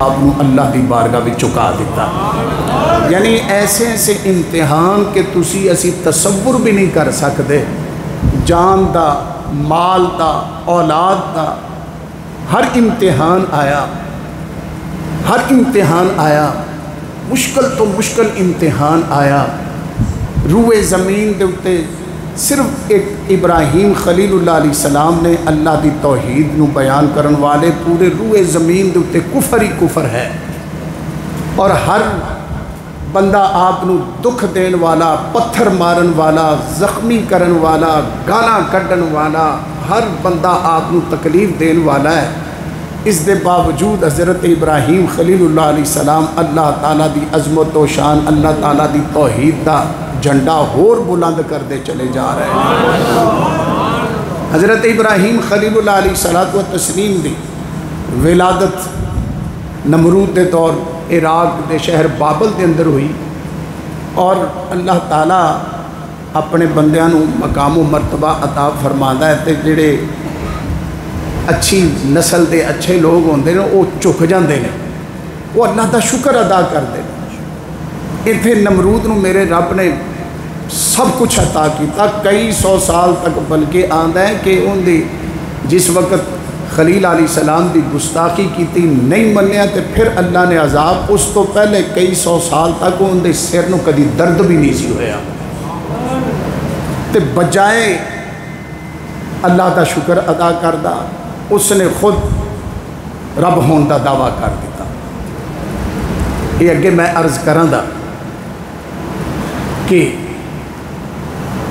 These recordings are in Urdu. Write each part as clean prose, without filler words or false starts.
آپ نو اللہ دی بارگاہ وچ چکا دیتا. یعنی ایسے ایسے امتحان کہ تسی اسی تصور بھی نہیں کر سکتے. جان دا، مال دا، اولاد دا، ہر امتحان آیا، ہر امتحان آیا، مشکل تو مشکل امتحان آیا. روئے زمین دے اتے صرف ایک ابراہیم خلیل اللہ علیہ السلام نے اللہ دی توحید نو بیان کرن والے، پورے روئے زمین دے اتے کفر ہی کفر ہے. اور ہر بندہ آپ نو دکھ دین والا، پتھر مارن والا، زخمی کرن والا، گالاں کڈن والا، ہر بندہ آپ نو تکلیف دین والا ہے. اس دے باوجود حضرت ابراہیم خلیل اللہ علیہ السلام اللہ تعالیٰ دی عظمت و شان، اللہ تعالیٰ دی توحید دا جھنڈا ہور بلند کردے چلے جا رہے ہیں. حضرت ابراہیم خلیل اللہ علیہ السلام دی ولادت نمرود دے دور عراق دے شہر بابل دے اندر ہوئی. اور اللہ تعالیٰ اپنے بندیاں نو مقام و مرتبہ عطا فرماندا ہے تے جڑے اچھی نسل دے اچھے لوگ ہوندے نے وہ چک جاندے نے، وہ اللہ دا شکر ادا کرتے ہیں. اتنے نمرود نو میرے رب نے سب کچھ عطا کیتا، کئی سو سال تک، بلکہ آندا ہے کہ ان دی جس وقت خلیل علیہ السلام دی گستاخی کیتی، نہیں منیا، تے پھر اللہ نے عذاب، اس تو پہلے کئی سو سال تک ان دے سر نو کدی درد بھی نہیں سی ہویا. تے بجائے اللہ دا شکر ادا کردہ، اس نے خود رب ہون دا دعویٰ کر دیتا. یہ اگے میں عرض کران دا کہ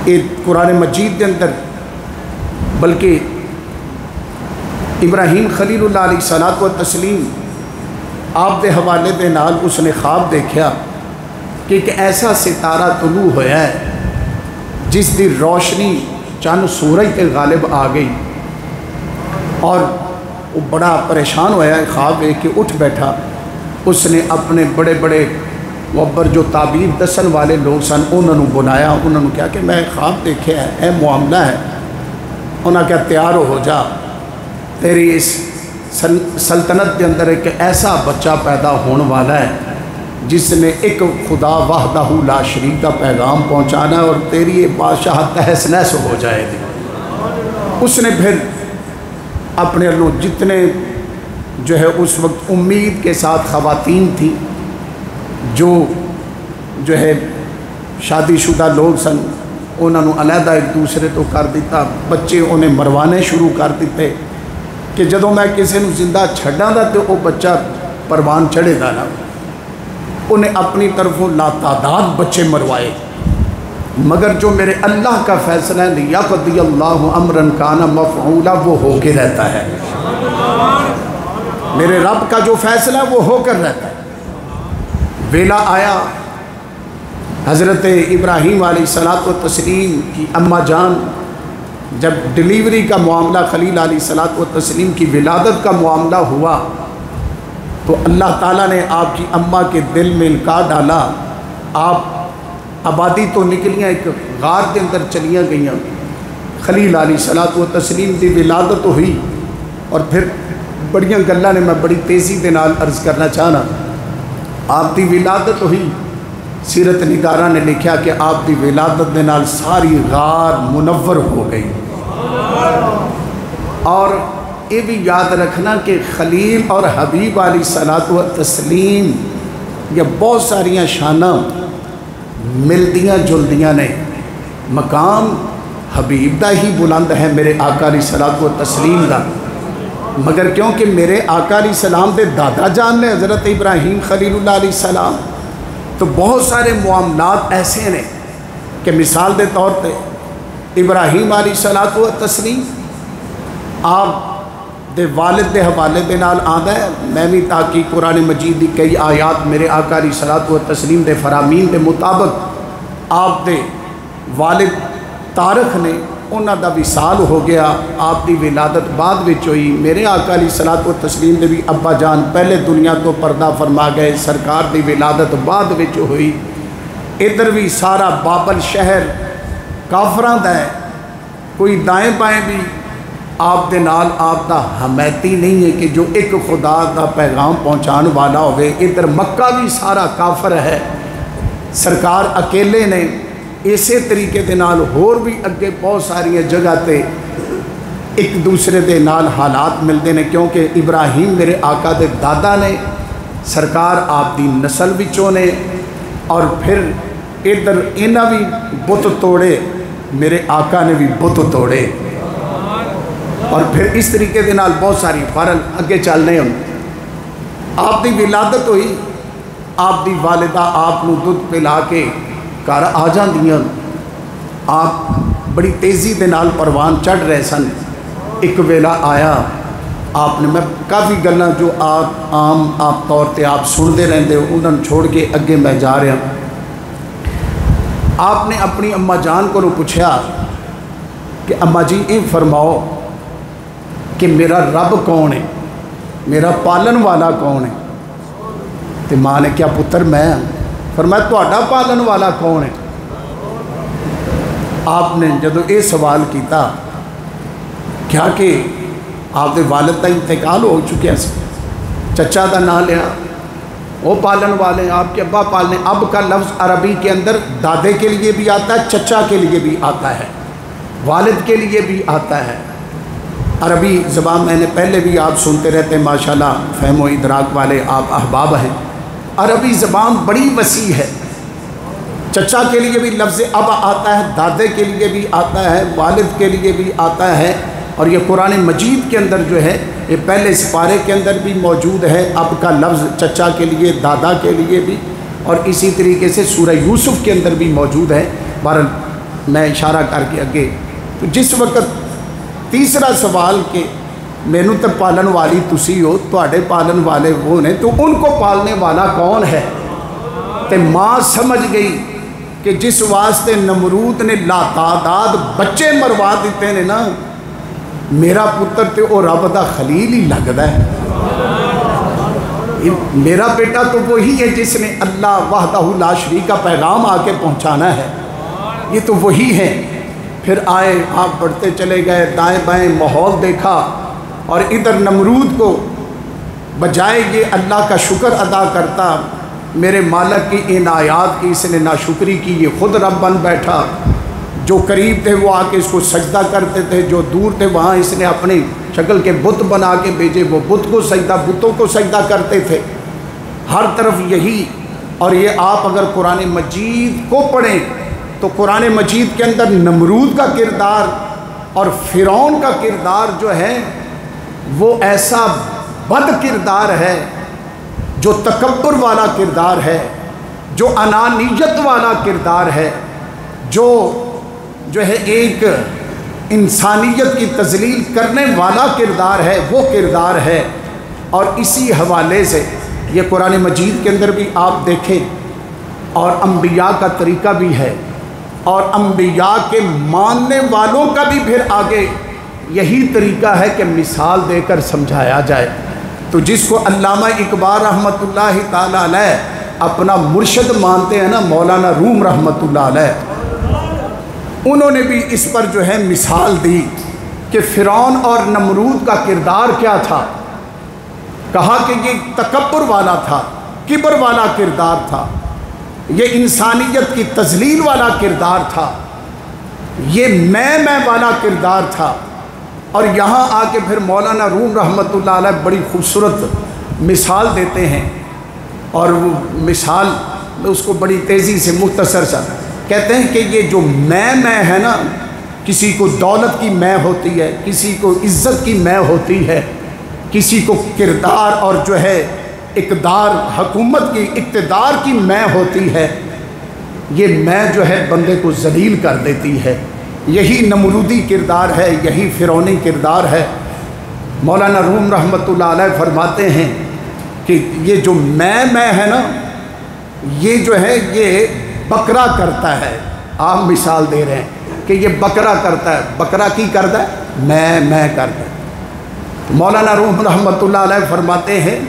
یہ قرآن مجید دے اندر، بلکہ ابراہیم خلیل اللہ علیہ السلام آپ دے حوالے دے نال اس نے خواب دیکھا کہ ایک ایسا ستارہ طلوع ہویا ہے جس دی روشنی چند سورج تے غالب آ گئی. اور وہ بڑا پریشان ہوا ہے، خواب ایک کہ اٹھ بیٹھا. اس نے اپنے بڑے بڑے وبر جو تعبیر دسن والے لوگ سن انہوں نے بنایا، انہوں نے کہا کہ میں خواب دیکھا ہے، اے معاملہ ہے. انہوں نے کہا تیار ہو جا، تیری اس سلطنت کے اندر ایک ایسا بچہ پیدا ہونے والا ہے جس نے ایک خدا وحدہ لا شریک کا پیغام پہنچانا ہے، اور تیری یہ بادشاہ تہس نہس ہو جائے گی. اس نے پھر اپنے لوگ جتنے جو ہے اس وقت امید کے ساتھ خواتین تھیں، جو ہے شادی شدہ لوگ سن، انہوں نے علیحدہ ایک دوسرے تو کر دیتا. بچے انہیں مروانے شروع کر دیتے کہ جدوں میں کسی نے زندہ چھڑاں دا تو وہ بچہ پروان چڑھے دا نا. انہیں اپنی طرفوں لاتعداد بچے مروائے، مگر جو میرے اللہ کا فیصلہ ہے لیقضی اللہ امرا کان مفعولا، وہ ہو کے رہتا ہے. میرے رب کا جو فیصلہ ہے وہ ہو کر رہتا ہے. ویلا آیا، حضرت ابراہیم علیہ السلام کی اماں جان جب ڈیلیوری کا معاملہ، خلیل علیہ السلام کی ولادت کا معاملہ ہوا، تو اللہ تعالیٰ نے آپ کی اماں کے دل میں القاع ڈالا. آپ آبادی تو نکلیاں، ایک غار کے اندر چلیاں گئیاں. خلیل علیہ السلام دی ولادت ہوئی. اور پھر بڑیاں گلاں نے میں بڑی تیزی دے نال عرض کرنا چاہنا. آپ دی ولادت ہوئی، سیرت نگاراں نے لکھا کہ آپ دی ولادت دے نال ساری غار منور ہو گئی. اور یہ بھی یاد رکھنا کہ خلیل اور حبیب علیہ السلام یہ بہت ساریاں شاناں ملدیاں جلدیاں نے. مقام حبیب دا ہی بلند ہے میرے آقا علیہ السلام دا، مگر کیونکہ میرے آقا علیہ السلام دے دادا جان نے حضرت ابراہیم خلیل اللہ علیہ السلام، تو بہت سارے معاملات ایسے ہیں کہ مثال دے طور پہ ابراہیم علیہ السلام آپ دے والد دے حوالے دے نال آندا ہے. میں بھی تاکہ قرآن مجید دی کئی آیات میرے آقا علیہ السلام دے فرامین دے مطابق آپ دے والد طارق نے انہاں دا وصال ہو گیا، آپ دی ولادت بعد وچ ہوئی. میرے آقا علیہ السلام دے بھی ابا جان پہلے دنیا تو پردہ فرما گئے، سرکار دی ولادت بعد وچ ہوئی. ادھر بھی سارا بابل شہر کافراں دا ہے، کوئی دائیں بائیں بھی آپ دے نال آپ دا حمیتی نہیں ہے کہ جو ایک خدا دا پیغام پہنچان والا ہوئے. ادھر مکہ بھی سارا کافر ہے, سرکار اکیلے نے. اسی طریقے دے نال ہور بھی اگے بہت ساری جگہ تے ایک دوسرے دے نال حالات ملتے ہیں, کیونکہ ابراہیم میرے آقا دے دادا نے, سرکار آپ دی نسل وچوں نے, اور پھر ادھر انہاں بھی بت توڑے, میرے آقا نے بھی بت توڑے, اور پھر اس طریقے دے نال بہت ساری فارل اگے چلنے ہوں. آپ دی ولادت ہوئی, آپ دی والدہ آپ نو دودھ پلا کے گھر آ جاندیاں. آپ بڑی تیزی دے نال پروان چڑھ رہے سن. ایک ویلا آیا, آپ نے, میں کافی گلاں جو آپ عام آپ طور تے آپ سنتے رہتے ہو انہوں چھوڑ کے اگے میں جا رہا. آپ نے اپنی اماں جان کو پوچھا کہ اماں جی یہ فرماؤ کہ میرا رب کون ہے, میرا پالن والا کون ہے؟ تو ماں نے کیا پتر میں ہوں. فرمایا تہاڈا پالن والا کون ہے؟ آپ نے جدو یہ سوال کیتا کیا کہ آپ کے والد کا انتقال ہو چکا سی, چچا کا نام لیا, وہ پالن والے ہیں, آپ کے ابا پالنے. اب کا لفظ عربی کے اندر دادے کے لیے بھی آتا ہے, چچا کے لیے بھی آتا ہے, والد کے لیے بھی آتا ہے. عربی زبان میں نے پہلے بھی آپ سنتے رہتے ہیں, ماشاءاللہ فہم و ادراک والے آپ احباب ہیں. عربی زبان بڑی وسیع ہے. چچا کے لیے بھی لفظ اب آتا ہے, دادے کے لیے بھی آتا ہے, والد کے لیے بھی آتا ہے. اور یہ قرآن مجید کے اندر جو ہے یہ پہلے سپارے کے اندر بھی موجود ہے, اب کا لفظ چچا کے لیے, دادا کے لیے بھی, اور اسی طریقے سے سورہ یوسف کے اندر بھی موجود ہے. بہرحال میں اشارہ کر کے اگے, تو جس وقت تیسرا سوال کہ مینوں تو پالن والی تسی ہو, تواڈے پالن والے وہ نے, تو ان کو پالنے والا کون ہے؟ تے ماں سمجھ گئی کہ جس واسطے نمرود نے لاتعداد بچے مروا دیتے نے نا, میرا پتر تے او رب دا خلیل ہی لگدا ہے. میرا بیٹا تو وہی ہے جس نے اللہ وحدہ لا شریک کا پیغام آ کے پہنچانا ہے, یہ تو وہی ہے. پھر آئے, آپ بڑھتے چلے گئے, دائیں بائیں ماحول دیکھا, اور ادھر نمرود کو بجائے یہ اللہ کا شکر ادا کرتا, میرے مالک کی عنایات کی اس نے ناشکری کی, یہ خود رب بن بیٹھا. جو قریب تھے وہ آ کے اس کو سجدہ کرتے تھے, جو دور تھے وہاں اس نے اپنی شکل کے بت بنا کے بھیجے, وہ بت کو سجدہ, بتوں کو سجدہ کرتے تھے. ہر طرف یہی. اور یہ آپ اگر قرآن مجید کو پڑھیں تو قرآن مجید کے اندر نمرود کا کردار اور فرعون کا کردار جو ہے وہ ایسا بد کردار ہے, جو تکبر والا کردار ہے, جو انانیت والا کردار ہے, جو ہے ایک انسانیت کی تذلیل کرنے والا کردار ہے, وہ کردار ہے. اور اسی حوالے سے یہ قرآن مجید کے اندر بھی آپ دیکھیں, اور انبیاء کا طریقہ بھی ہے, اور انبیاء کے ماننے والوں کا بھی پھر آگے یہی طریقہ ہے کہ مثال دے کر سمجھایا جائے. تو جس کو علامہ اقبال رحمۃ اللہ تعالیٰ علیہ اپنا مرشد مانتے ہیں نا, مولانا روم رحمۃ اللہ علیہ, انہوں نے بھی اس پر جو ہے مثال دی کہ فرعون اور نمرود کا کردار کیا تھا. کہا کہ یہ تکبر والا تھا, کبر والا کردار تھا, یہ انسانیت کی تذلیل والا کردار تھا, یہ میں والا کردار تھا. اور یہاں آ کے پھر مولانا روم رحمۃ اللہ علیہ بڑی خوبصورت مثال دیتے ہیں, اور وہ مثال اس کو بڑی تیزی سے مختصر سا کہتے ہیں کہ یہ جو میں ہے نا, کسی کو دولت کی میں ہوتی ہے, کسی کو عزت کی میں ہوتی ہے, کسی کو کردار اور جو ہے اقدار حکومت کی اقتدار کی میں ہوتی ہے. یہ میں جو ہے بندے کو ذلیل کر دیتی ہے. یہی نمرودی کردار ہے, یہی فرعونی کردار ہے. مولانا روم رحمۃ اللہ علیہ فرماتے ہیں کہ یہ جو میں ہے نا, یہ جو ہے یہ بکرا کرتا ہے. آپ مثال دے رہے ہیں کہ یہ بکرا کرتا ہے. بکرا کی کرتا ہے؟ میں کرتا ہے. مولانا روم رحمۃ اللہ علیہ فرماتے ہیں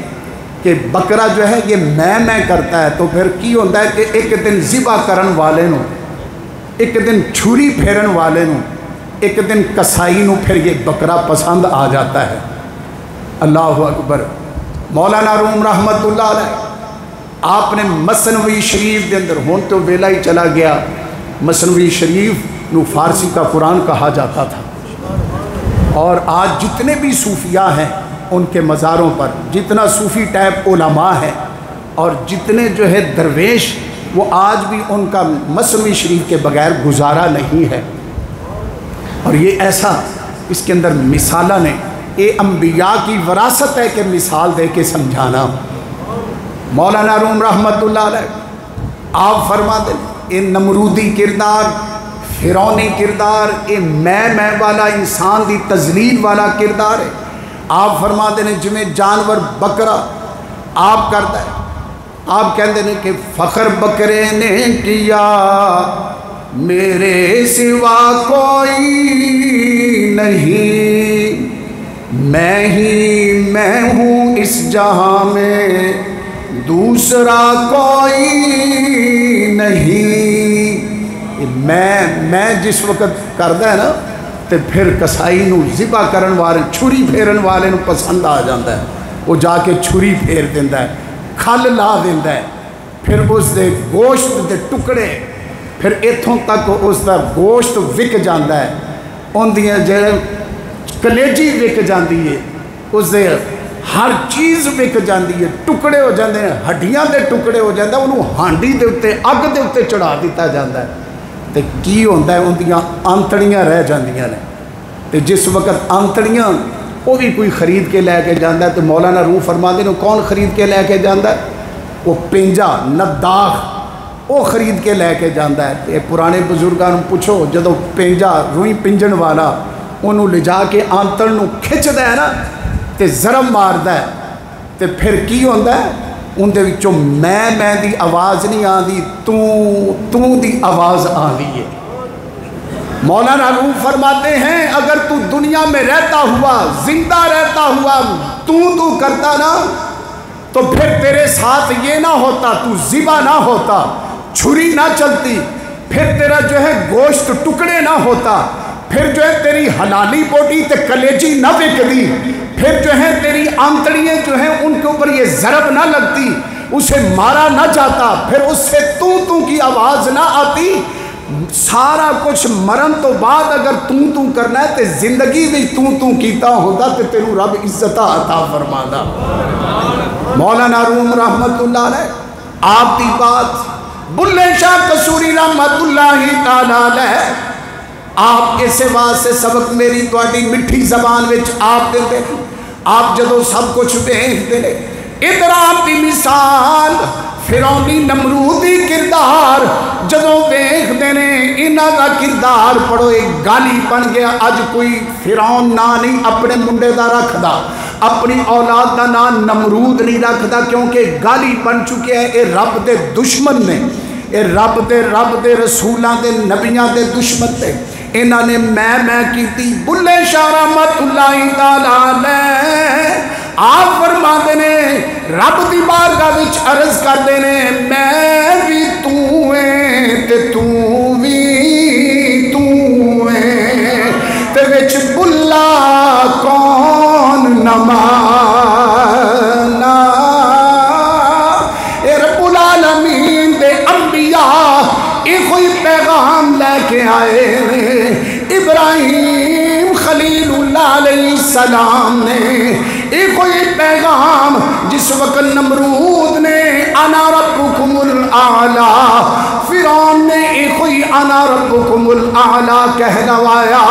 کہ بکرا جو ہے یہ میں کرتا ہے, تو پھر کی ہوتا ہے کہ ایک دن ذبح کرن والے نو, ایک دن چھری پھیرن والے نو ایک دن کسائی نو پھر یہ بکرا پسند آ جاتا ہے۔ اللہ اکبر۔ مولانا روم رحمت اللہ علیہ آپ نے مثنوی شریف دے اندر، ہون تو ویلا ہی چلا گیا، مثنوی شریف نو فارسی کا قرآن کہا جاتا تھا، اور آج جتنے بھی صوفیاء ہیں ان کے مزاروں پر، جتنا صوفی ٹائپ علماء ہے اور جتنے جو ہے درویش، وہ آج بھی ان کا مثنوی شریف کے بغیر گزارا نہیں ہے۔ اور یہ ایسا، اس کے اندر مثالہ نے، یہ انبیاء کی وراثت ہے کہ مثال دے کے سمجھانا۔ مولانا روم رحمت اللہ علیہ آپ فرما دیں، یہ نمرودی کردار، فرعونی کردار، یہ میں والا انسان دی تذلیل والا کردار ہے۔ آپ فرما دیں جویں جانور بکرا آپ کرتا ہے، آپ کہتے ہیں کہ فخر بکرے نے کیا میرے سوا کوئی نہیں، میں ہی میں ہوں اس جہاں میں دوسرا کوئی نہیں۔ میں جس وقت کردا ہے نا تے پھر کسائی نو ذبح کرن والے، چھری پھیرن والے نو پسند آ جاتا ہے، وہ جا کے چھری پھیر دینا ہے، کھل لا دینا ہے، پھر اس دے گوشت دے ٹکڑے، پھر اتھوں تک اس دا گوشت وک جاتا ہے، ان دیاں جڑے کلیجی وک جاندی ہے، اس دے ہر چیز وک جاندی ہے، ٹکڑے ہو جاندے ہیں، ہڈیاں دے ٹکڑے ہو جاندے ہیں، انہوں ہانڈی دے اتے اگ دے اتے چڑھا دیتا جاتا ہے، تے کی ہوندہ ہے ان دیاں آنتڑیاں رہ جاندیاں نے، تے جس وقت آنتڑیاں وہ بھی کوئی خرید کے لے کے جاندہ ہے، تو مولانا روح فرما دے کون خرید کے لے کے جاندہ ہے؟ وہ پینجا نداخ وہ خرید کے لے کے جاندہ ہے۔ تے پرانے بزرگاں پوچھو جدو پینجا روئی پنجن والا انہوں لے جا کے آنتڑ نو کھچ دے نا تے ضرب مار دے، تے پھر کی ہوندہ ہے؟ ان دے وچوں میں دی آواز نہیں آندی، تو دی آواز آندی ہے۔ مولانا روح فرماتے ہیں اگر تو دنیا میں رہتا ہوا، زندہ رہتا ہوا تو کرتا نا، تو پھر تیرے ساتھ یہ نہ ہوتا، تو ذبح نہ ہوتا، چھری نہ چلتی، پھر تیرا جو ہے گوشت ٹکڑے نہ ہوتا، پھر جو ہے تیری حلالی بوٹی تے کلیجی نہ بکدی، پھر جو ہے تیری آنتڑیاں جو ہیں ان کے اوپر یہ ضرب نہ لگتی، اسے مارا نہ جاتا، پھر اس سے تو کی آواز نہ آتی۔ سارا کچھ مرن تو بعد اگر تو کرنا ہے تے زندگی بھی تو کیتا ہوتا تے تیرو رب عزتہ عطا فرمادا۔ مولانا روم رحمت اللہ علیہ آپ دی بات بلے شاہ قصوری رحمت اللہ تعالی علیہ آپ اسے واسطے سبق میری تواڈی مٹھی زبان وچ آپ دے دے، آپ جدو سب کچھ دیکھ دے ادھر آپ دی مثال فرعونی نمرودی کردار جدو دیکھ دینے انہاں دا کردار پڑھو، ایک گالی بن گیا۔ اج کوئی فرعون نا نہیں اپنے منڈے دا رکھ دا، اپنی اولاد دا نام نمرود نہیں رکھ دا، کیونکہ گالی بن چکے ہیں، اے رب دے دشمن نے، اے رب دے رسولاں دے نبیاں دے دشمن دے، انہاں نے میں کیتی۔ بلے شاہ رحمت اللہ تعالی علیہ آپ فرما دینے رب دی بارگاہ وچ عرض کر دینے میں بھی تو ہیں تے تو بھی تو ہیں، تے وچ بلا کون نہ مانا، اے رب العالمین دے انبیاء ایک کوئی پیغام لے کے آئے، ابراہیم خلیل اللہ علیہ السلام نے ایک کوئی پیغام جس وقت نمرود نے انا ربکم الاعلی، فرعون نے ایک کوئی انا ربکم الاعلی کہلوایا،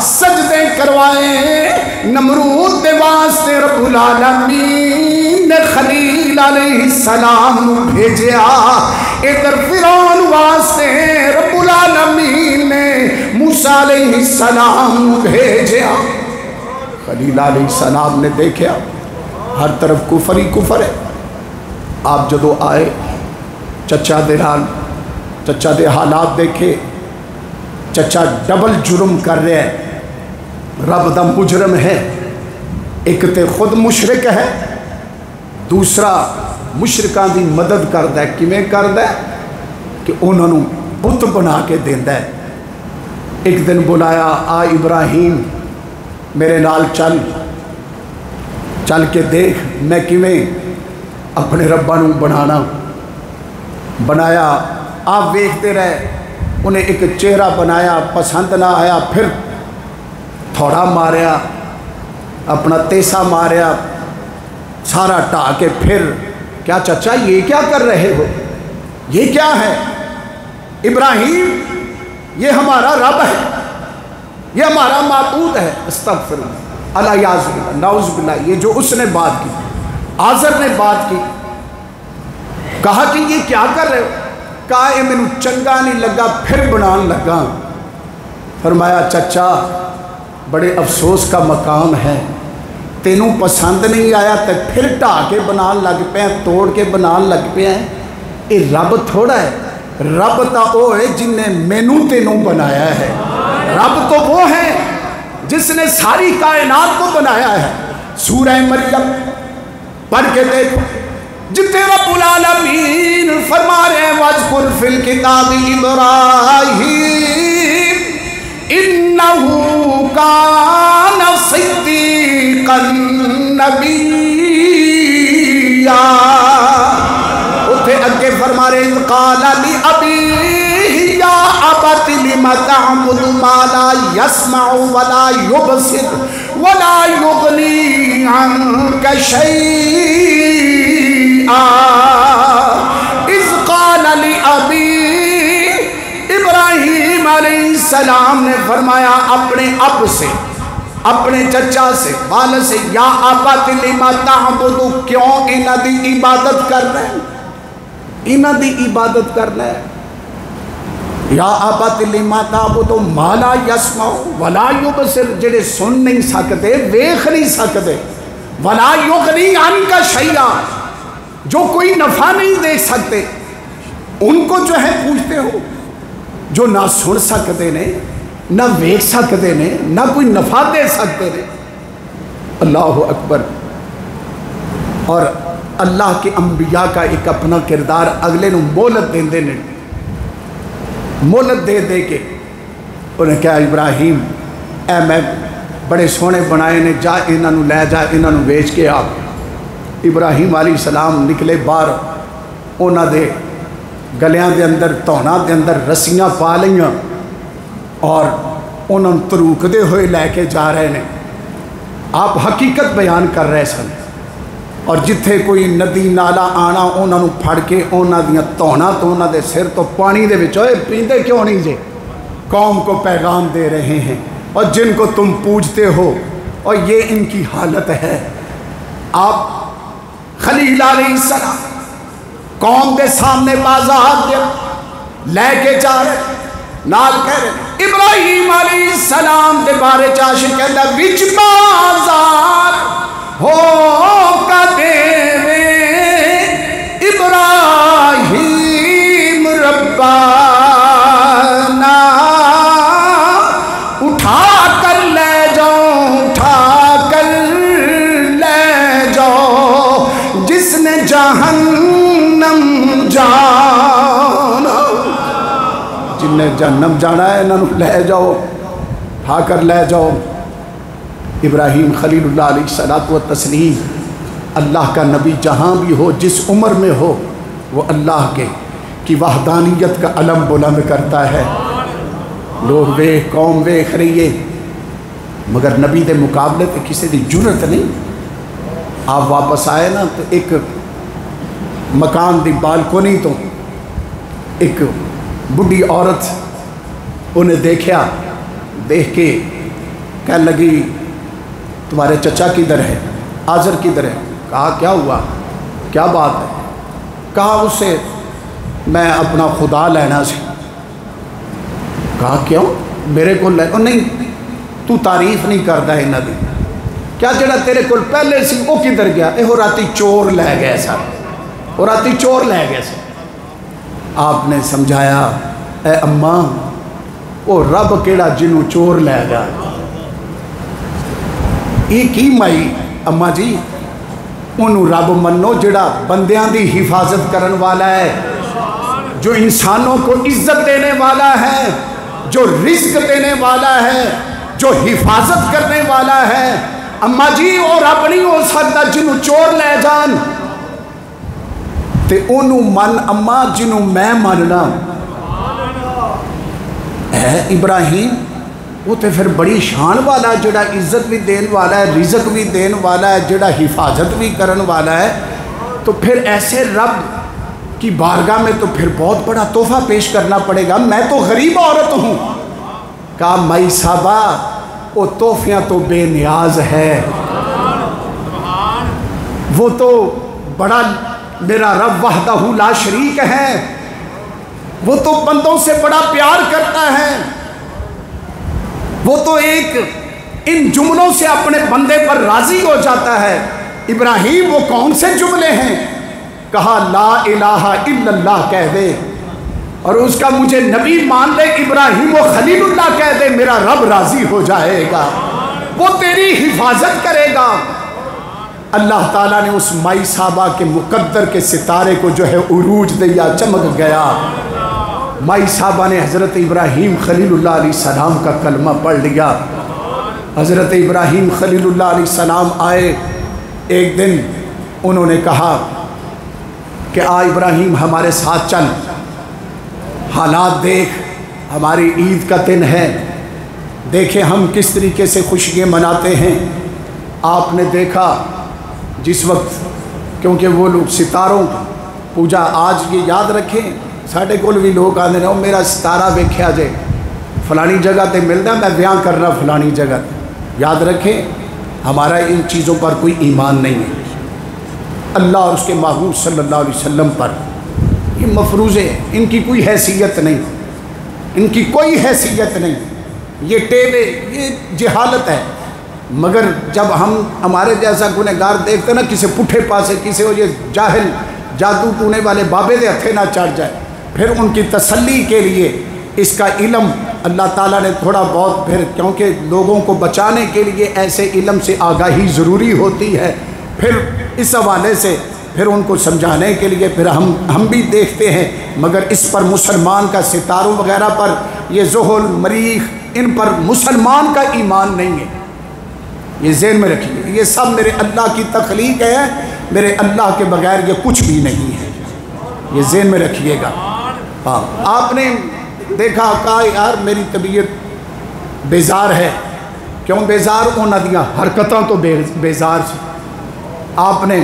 سجدے کروائے نمرود دے واسطے رب العالمین نے خلیل علیہ السلام بھیجیا، ادھر فرعون واسطے رب العالمین نے موسیٰ علیہ السلام بھیجیا۔ خلیل علیہ السلام نے دیکھا ہر طرف کفر ہی کفر ہے، آپ جدو آئے چچا دے حالات دیکھے، چچا ڈبل جرم کر رہے ہیں، رب دا مجرم ہے، ایک تے خود مشرک ہے، دوسرا مشرکان دی مدد کرتا ہے، کیویں کرتا ہے کہ انہوں نے بت بنا کے دیندہ ہے، ایک دن بلایا، آ ابراہیم میرے نال چل کے دیکھ میں کیویں اپنے ربا نوں بنایا۔ آپ ویکھتے رہے، انہیں ایک چہرہ بنایا، پسند نہ آیا، پھر تھوڑا ماریا، اپنا تیسا ماریا، سارا ٹا کے پھر کیا چچا یہ کیا کر رہے ہو؟ یہ کیا ہے؟ ابراہیم یہ ہمارا رب ہے، یہ ہمارا معبود ہے۔ استغفر اللہ، الیاذ باللہ، نعوذ باللہ۔ یہ جو اس نے بات کی، آزر نے بات کی، کہا کہ یہ کیا کر رہے ہو؟ کہا یہ مینوں چنگا نہیں لگا، پھر بنان لگا۔ فرمایا چچا بڑے افسوس کا مقام ہے، تینوں پسند نہیں آیا تو پھر ٹا کے بنان لگ پہ ہیں، توڑ کے بنان لگ پہ ہیں۔ یہ رب تھوڑا ہے، رب تا وہ ہے جن نے مینوں تینوں بنایا ہے۔ رب تو وہ ہے جس نے ساری کائنات کو بنایا ہے۔ سورہ مریم پڑھ کے دیکھو، جتنے رب العالمین فرما رہے ہیں وَاذْكُرْ فِي الْكِتَابِ إِبْرَاهِيمَ إِنَّهُ كَانَ صِدِّيقًا نَبِيًّا۔ اتھے اگے فرما رہے ہیں قَالَ لِأَبِيهِ يَا أَبَتِ لِمَ تَعْبُدُ مَا لَا يَسْمَعُ وَلَا يُبْصِرُ وَلَا يُغْنِي عَنْكَ شَيْئًا اِذْ قَالَ لِأَبِيهِ۔ ابراہیم علیہ السلام نے فرمایا اپنے اب سے، اپنے چچا سے، والد سے، یا ابت لم تعبد، کیوں انہاں دی عبادت کر رہے ہیں؟ انہاں دی عبادت کر رہے ہیں۔ یا ابت لم تعبد ما لا یسمع ولا یبصر، جڑے سن نہیں سکتے، ویکھ نہیں سکتے، ولا یغنی عنک شیئا، جو کوئی نفع نہیں دے سکتے، ان کو جو ہے پوچھتے ہو، جو نہ سن سکتے نے، نہ ویکھ سکتے نے، نہ کوئی نفع دے سکتے نے۔ اللہ اکبر۔ اور اللہ کے انبیاء کا ایک اپنا کردار، اگلے نو مہلت دیندے نے، مہلت دے دے کے انہیں کہا ابراہیم اے میں بڑے سونے بنائے نے، جا انہاں نو لے جا، انہاں نو بیچ کے آپ۔ ابراہیم علیہ السلام نکلے باہر، انہاں دے گلیاں دے اندر، تونا دے اندر رسیاں پا لیاں اور انہوں تروک دے ہوئے لے کے جا رہے ہیں۔ آپ حقیقت بیان کر رہے سن، اور جتھے کوئی ندی نالا آنا انہوں پھڑ کے انہوں دیاں تونا تو انہوں دے سر تو پانی دے وچ، اوے پیندے کیوں نہیں جے؟ قوم کو پیغام دے رہے ہیں، اور جن کو تم پوجتے ہو، اور یہ ان کی حالت ہے۔ آپ خلیل علیہ السلام قوم کے سامنے بازار دے لے کے جا رہے، نال کہہ رہے ابراہیم علیہ السلام دے بارے چاشر کہتا وچ بازار ہو کا دیوے ابراہیم ربانا، اٹھا کر لے جاؤ، اٹھا کر لے جاؤ، جس نے جہنم جانا، جن نے جہنم جانا ہے انہوں لے جاؤ، اٹھا کر لے جاؤ۔ ابراہیم خلیل اللہ علیہ الصلوۃ والتسلیم، اللہ کا نبی جہاں بھی ہو، جس عمر میں ہو، وہ اللہ کی وحدانیت کا علم بلند کرتا ہے۔ لوگ ویکھ، قوم ویکھ رہی ہے، مگر نبی دے مقابلے تے کسی دی جرت نہیں۔ آپ واپس آئے نا تو ایک مکان دی بالکونی تو ایک بڑھی عورت انہیں دیکھا، دیکھ کے کہنے لگی تمہارے چچا کدھر ہے؟ آزر کدھر ہے؟ کہا کیا ہوا، کیا بات ہے؟ کہا اسے میں اپنا خدا لینا سی۔ کہا کیوں؟ میرے کو لے، نہیں تو تعریف نہیں کرتا ہے انہاں دی، کیا جڑا تیرے کو پہلے سی وہ کدھر گیا؟ وہ راتی چور لے گئے سر، وہ راتی چور لے گئے سر۔ آپ نے سمجھایا اے اماں، وہ رب کیڑا جنوں چور لے گا؟ یہ کی مائی اماں جی، انہوں رب منو جڑا بندیاں دی حفاظت کرن والا ہے، جو انسانوں کو عزت دینے والا ہے، جو رزق دینے والا ہے، جو حفاظت کرنے والا ہے، اما جی وہ رب نہیں ہو سکتا جنہوں چور لے جان تے انہوں من اما جنہوں میں مننا۔ اے ابراہیم وہ تے پھر بڑی شان والا، جڑا عزت بھی دین والا ہے، رزق بھی دین والا ہے، جڑا حفاظت بھی کرن والا ہے، تو پھر ایسے رب کی بارگاہ میں تو پھر بہت بڑا تحفہ پیش کرنا پڑے گا، میں تو غریب عورت ہوں۔ کہا مائی صاحبہ وہ تحفیاں تو بے نیاز ہے، وہ تو بڑا میرا رب وحدہ لا شریک ہے، وہ تو بندوں سے بڑا پیار کرتا ہے، وہ تو ایک ان جملوں سے اپنے بندے پر راضی ہو جاتا ہے۔ ابراہیم وہ کون سے جملے ہیں؟ کہا لا الہ الا اللہ کہہ دے اور اس کا مجھے نبی مان لے، ابراہیم و خلیل اللہ کہہ دے، میرا رب راضی ہو جائے گا، وہ تیری حفاظت کرے گا۔ اللہ تعالیٰ نے اس مائی صاحبہ کے مقدر کے ستارے کو جو ہے عروج دیا، چمک گیا۔ مائی صاحبہ نے حضرت ابراہیم خلیل اللہ علیہ السلام کا کلمہ پڑھ لیا۔ حضرت ابراہیم خلیل اللہ علیہ السلام آئے، ایک دن انہوں نے کہا کہ آ ابراہیم ہمارے ساتھ چل، حالات دیکھ، ہماری عید کا دن ہے، دیکھیں ہم کس طریقے سے خوشیاں مناتے ہیں۔ آپ نے دیکھا جس وقت، کیونکہ وہ لوگ ستاروں پوجا آج یہ یاد رکھیں، ساڑھے کول بھی لوگ آنے رہے ہو میرا ستارہ ویکھیا جائے فلانی جگہ تے ملتا میں بیان کر رہا فلانی جگہ تے، یاد رکھیں ہمارا ان چیزوں پر کوئی ایمان نہیں ہے۔ اللہ اور اس کے محبوب صلی اللہ علیہ وسلم پر یہ مفروضے ہیں، ان کی کوئی حیثیت نہیں، ان کی کوئی حیثیت نہیں، یہ ٹیبے، یہ جہالت ہے۔ مگر جب ہم ہمارے جیسا گنہگار دیکھتے نا کسی پٹھے پاسے کسی ہو یہ جاہل جادو ٹونے والے بابے دے ہتھے نہ چڑھ جائے، پھر ان کی تسلی کے لیے اس کا علم اللہ تعالیٰ نے تھوڑا بہت، پھر کیونکہ لوگوں کو بچانے کے لیے ایسے علم سے آگاہی ضروری ہوتی ہے، پھر اس حوالے سے پھر ان کو سمجھانے کے لیے پھر ہم بھی دیکھتے ہیں، مگر اس پر مسلمان کا ستاروں وغیرہ پر، یہ زحل مریخ، ان پر مسلمان کا ایمان نہیں ہے، یہ ذہن میں رکھیے، یہ سب میرے اللہ کی تخلیق ہے، میرے اللہ کے بغیر یہ کچھ بھی نہیں ہے، یہ ذہن میں رکھیے گا۔ ہاں آپ نے دیکھا کہا یار میری طبیعت بیزار ہے، کیوں بیزار ہونا دیا حرکتاں تو بیزار سے، آپ نے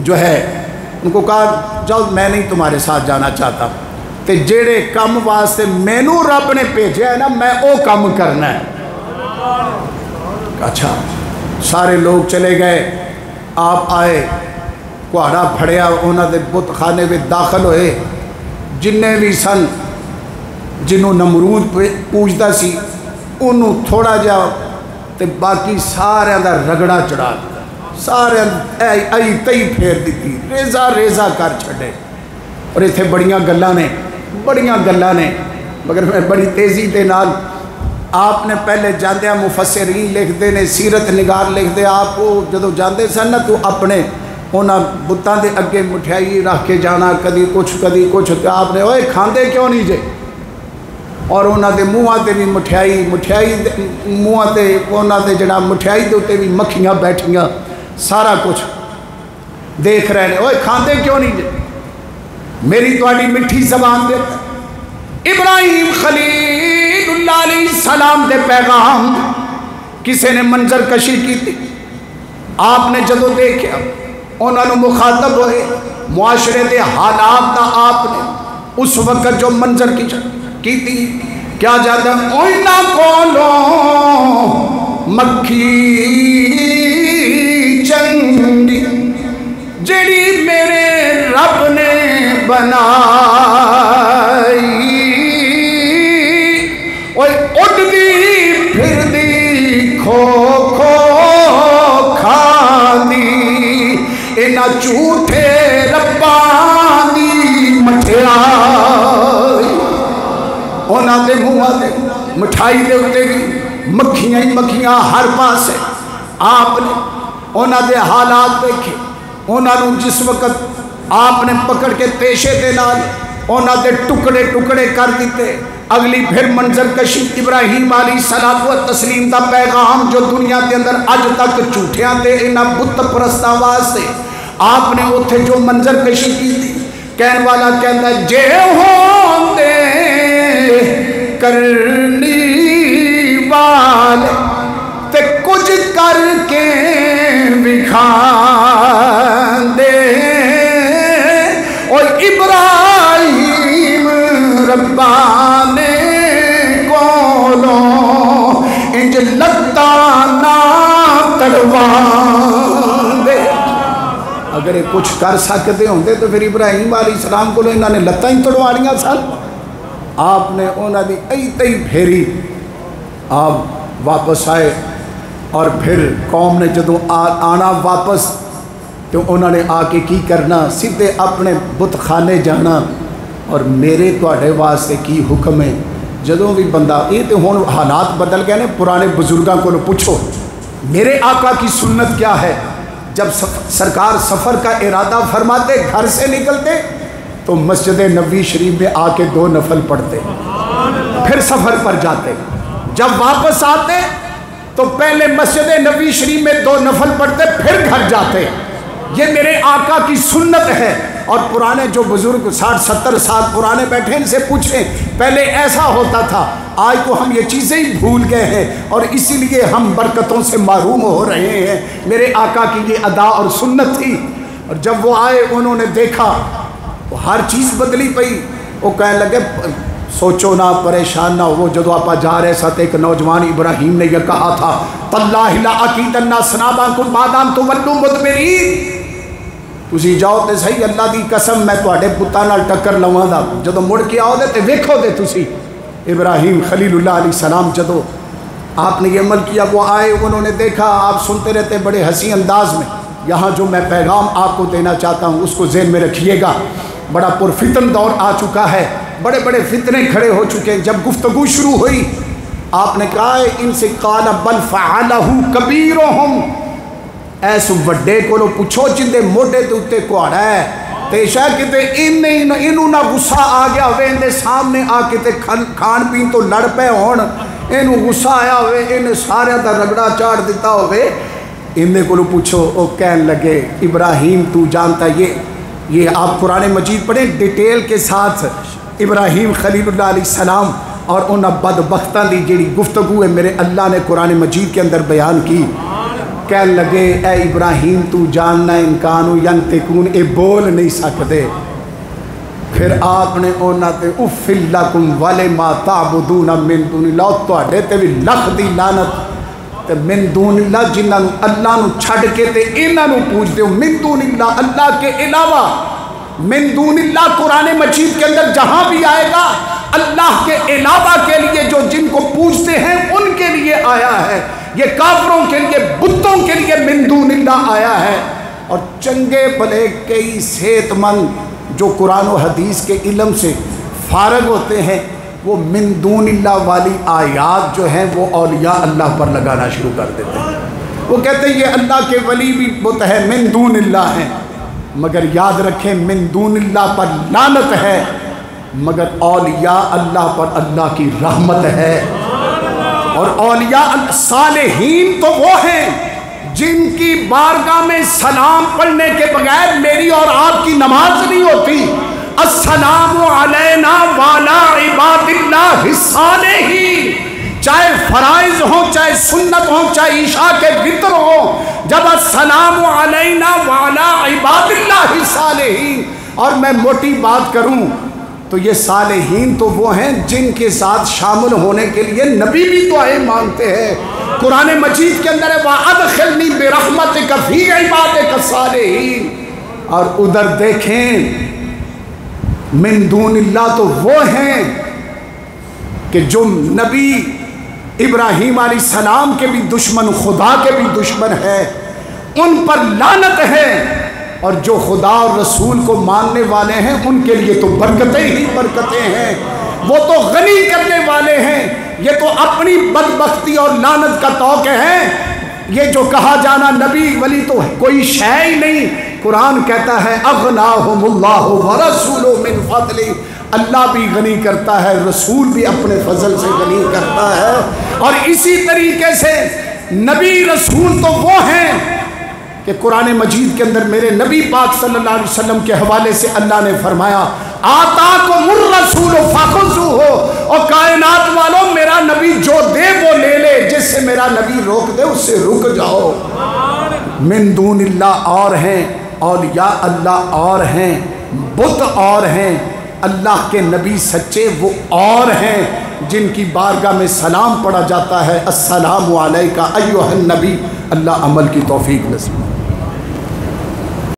جو ہے ان کو کہا جاؤ میں نہیں تمہارے ساتھ جانا چاہتا، تے جیڑے کم واسطے مینوں رب نے بھیجا ہے نا میں او کم کرنا ہے۔ اچھا سارے لوگ چلے گئے، آپ آئے، کوہڑا پھڑیا، انہوں نے بت خانے میں داخل ہوئے، جنہیں بھی سن جنہوں نمرود پوجتا سی انہوں تھوڑا جا تے باقی سارے اندر رگڑا چڑھا دیتا، سارے ائی تئی پھیر دیتی، ریزہ ریزہ کر چھڑے۔ اور اتھے بڑیاں گلاں نے مگر میں بڑی تیزی دے نال آپ نے پہلے جاندے مفسرین لکھ دے نے، سیرت نگار لکھ دے، آپ کو جدو جاندے سن نا تو اپنے انہاں بتاں دے اگے مٹھائی رکھ کے جانا، کدی کچھ تے آپ نے اوے کھاندے کیوں نہیں جے، اور انہاں دے منہاں تے بھی مٹھائی منہاں تے انہاں دے جڑا مٹھائی دے اوتے بھی مکھیاں بیٹھیاں، سارا کچھ دیکھ رہے نے، اوے کھاندے کیوں نہیں جے، میری تواڈی مٹھی زبان دے ابراہیم خلیل اللہ علیہ السلام دے پیغام کسی نے منظر کشی کی تھی، آپ نے جدو دیکھا انہوں نے مخاطب ہوئے، معاشرے دے حالات دا آپ نے اس وقت جو منظر کی تھی کیا جاتا اوئنا کولوں مکھی چنگی جڑی میرے رب نے بنائی، اڈ دی پھر دی کھو کھو کھاندی اینا جھوٹے رباں دی مٹھائی، اونا دے منہ دے مٹھائی دے اتے گی مکھیاں ہی مکھیاں ہر پاس ہے۔ آپ نے اونا دے حالات دیکھے، اونا نو جس وقت آپ نے پکڑ کے پیشے دے نال اونا دے ٹکڑے ٹکڑے کر دیتے، اگلی پھر منظر کشی ابراہیم علیہ الصلوۃ والتسلیم دا پیغام جو دنیا دے اندر اج تک جھوٹیاں تے انہاں بت پرستاں واسطے آپ نے اتھے جو منظر کشی کی تھی، کہن والا کہندا جے ہوندے کرنی والے تے کچھ کر کے دکھا دے، اور ابراہیم ربانے کولو انج لتا نہ تڑوا دے۔ اگر یہ کچھ کر سکتے ہوندے تو پھر ابراہیم علیہ السلام کو انہوں نے لتاں ہی توڑواڑیاں سن۔ آپ نے انہوں نے ایتے ہی پھیری، آپ واپس آئے، اور پھر قوم نے جدوں آنا واپس تو انہوں نے آ کے کی کرنا، سیدھے اپنے بت خانے جانا، اور میرے تواڈے واسطے کی حکم ہے۔ جدوں بھی بندہ یہ تو ہن حالات بدل گئے نے، پرانے بزرگاں کو پوچھو میرے آقا کی سنت کیا ہے۔ جب سرکار سفر کا ارادہ فرماتے گھر سے نکلتے تو مسجد نبوی شریف میں آ کے 2 نفل پڑھتے، پھر سفر پر جاتے، جب واپس آتے تو پہلے مسجد نبوی شریف میں 2 نفل پڑھتے، پھر گھر جاتے۔ یہ میرے آقا کی سنت ہے۔ اور پرانے جو بزرگ 60-70 سال پرانے بیٹھے ان سے پوچھیں پہلے ایسا ہوتا تھا، آج تو ہم یہ چیزیں ہی بھول گئے ہیں اور اسی لیے ہم برکتوں سے محروم ہو رہے ہیں۔ میرے آقا کی یہ ادا اور سنت تھی، اور جب وہ آئے انہوں نے دیکھا تو ہر چیز بدلی پئی۔ وہ کہنے لگے سوچو نہ، پریشان نہ ہو، جدو آپ جا رہے ساتھ ایک نوجوان ابراہیم نے یہ کہا تھا تاللہ لا اکیدن اصنامکم بعد ان تولوا مدبرین، تسی جاؤ تے صحیح اللہ دی قسم میں تواڈے بتاں نال ٹکر لواں دا، جدو مڑ کے آؤ دے تے ویکھو دے تسی۔ ابراہیم خلیل اللہ علیہ السلام جدو آپ نے یہ عمل کیا، وہ آئے، انہوں نے دیکھا، آپ سنتے رہتے بڑے حسین انداز میں۔ یہاں جو میں پیغام آپ کو دینا چاہتا ہوں اس کو ذہن میں رکھیے گا، بڑا پرفتن دور آ چکا ہے، بڑے بڑے فتنے کھڑے ہو چکے ہیں۔ جب گفتگو شروع ہوئی آپ نے کہا ان سے قال بل فعلہ کبیرہم، ایس وڈے کو لو پوچھو جن دے موڈے تے اتے کوڑا ہے، تے شاید کتے انہوں نہ غصہ آ گیا ہوئے، ان دے سامنے آ کے تے کھان پین تو لڑ پہ ہون، انہوں غصہ آیا ہوئے، انہیں سارے دا رگڑا چاڑ دیتا ہوئے، ان کو لو پوچھو۔ او کہن لگے ابراہیم تو جانتا یہ آپ قرآن مجید پڑھیں ڈیٹیل کے ساتھ، ابراہیم خلیل اللہ علیہ السلام اور ان بدبختاں دی جڑی گفتگو ہے میرے اللہ نے قرآن مجید کے اندر بیان کی۔ کہن لگے اے ابراہیم تو جاننا انکانو ینتقون، اے بول نہیں سکتے۔ پھر آپ نے اونا تے اُفِّل لَکُمْ وَلِمَا تَعْبُدُونَ مِن دُونِ اللَّهِ، تواڈے تے بھی لکھ دی لعنت تے من دون اللہ جنہاں اللہ نو چھڑ کے تے انہاں نو پوچھ دیو، من دون اللہ اللہ کے علاوہ، من دون اللہ قرآن مجید کے اندر جہاں بھی آئے گا اللہ کے علاوہ کے لیے جو جن کو پوچھتے ہیں ان کے لیے آیا ہے، یہ کافروں کے لیے بتوں کے لیے من دون اللہ آیا ہے۔ اور چنگے بھلے کئی صحت مند جو قرآن و حدیث کے علم سے فارغ ہوتے ہیں وہ من دون اللہ والی آیات جو ہیں وہ اولیاء اللہ پر لگانا شروع کر دیتے ہیں۔ وہ کہتے ہیں یہ اللہ کے ولی بھی بت ہے، من دون اللہ ہیں، مگر یاد رکھیں من دون اللہ پر لعنت ہے، مگر اولیاء اللہ پر اللہ کی رحمت ہے۔ اور اولیاء صالحین تو وہ ہیں جن کی بارگاہ میں سلام پڑھنے کے بغیر میری اور آپ کی نماز نہیں ہوتی۔ السلام علینا وعلی عباد اللہ الصالحین، چاہے فرائض ہوں، چاہے سنت ہوں، چاہے عشاء کے وتر ہوں، جب السلام علینا وعلی عباد اللہ الصالحین۔ اور میں موٹی بات کروں تو یہ صالحین تو وہ ہیں جن کے ساتھ شامل ہونے کے لیے نبی بھی دعائیں مانگتے ہیں۔ قرآن مجید کے اندر ہے وَأَدْخِلْنِي بِرَحْمَتِكَ فِي عِبَادِكَ الصَّالِحِينَ، اور ادھر دیکھیں من دون اللہ تو وہ ہیں کہ جو نبی ابراہیم علیہ السلام کے بھی دشمن، خدا کے بھی دشمن ہے، ان پر لعنت ہے، اور جو خدا اور رسول کو ماننے والے ہیں ان کے لیے تو برکتیں ہی برکتیں ہیں، وہ تو غنی کرنے والے ہیں۔ یہ تو اپنی بدبختی اور لعنت کا توقع ہے، یہ جو کہا جانا نبی ولی تو کوئی شے ہی نہیں۔ قرآن کہتا ہے اغناہم اللہ ورسولہ من فضلہ، اللہ بھی غنی کرتا ہے، رسول بھی اپنے فضل سے غنی کرتا ہے۔ اور اسی طریقے سے نبی رسول تو وہ ہیں کہ قرآن مجید کے اندر میرے نبی پاک صلی اللہ علیہ وسلم کے حوالے سے اللہ نے فرمایا آتاکم الرسول فخذوہ، اور کائنات والوں میرا نبی جو دے وہ لے لے، جس سے میرا نبی روک دے اس سے رک جاؤ۔ من دون اللہ اور ہیں، اولیاء اللہ اور ہیں، بت اور ہیں، اللہ کے نبی سچے وہ اور ہیں جن کی بارگاہ میں سلام پڑھا جاتا ہے، السلام علیکہ ایھا النبی۔ اللہ عمل کی توفیق نصیب۔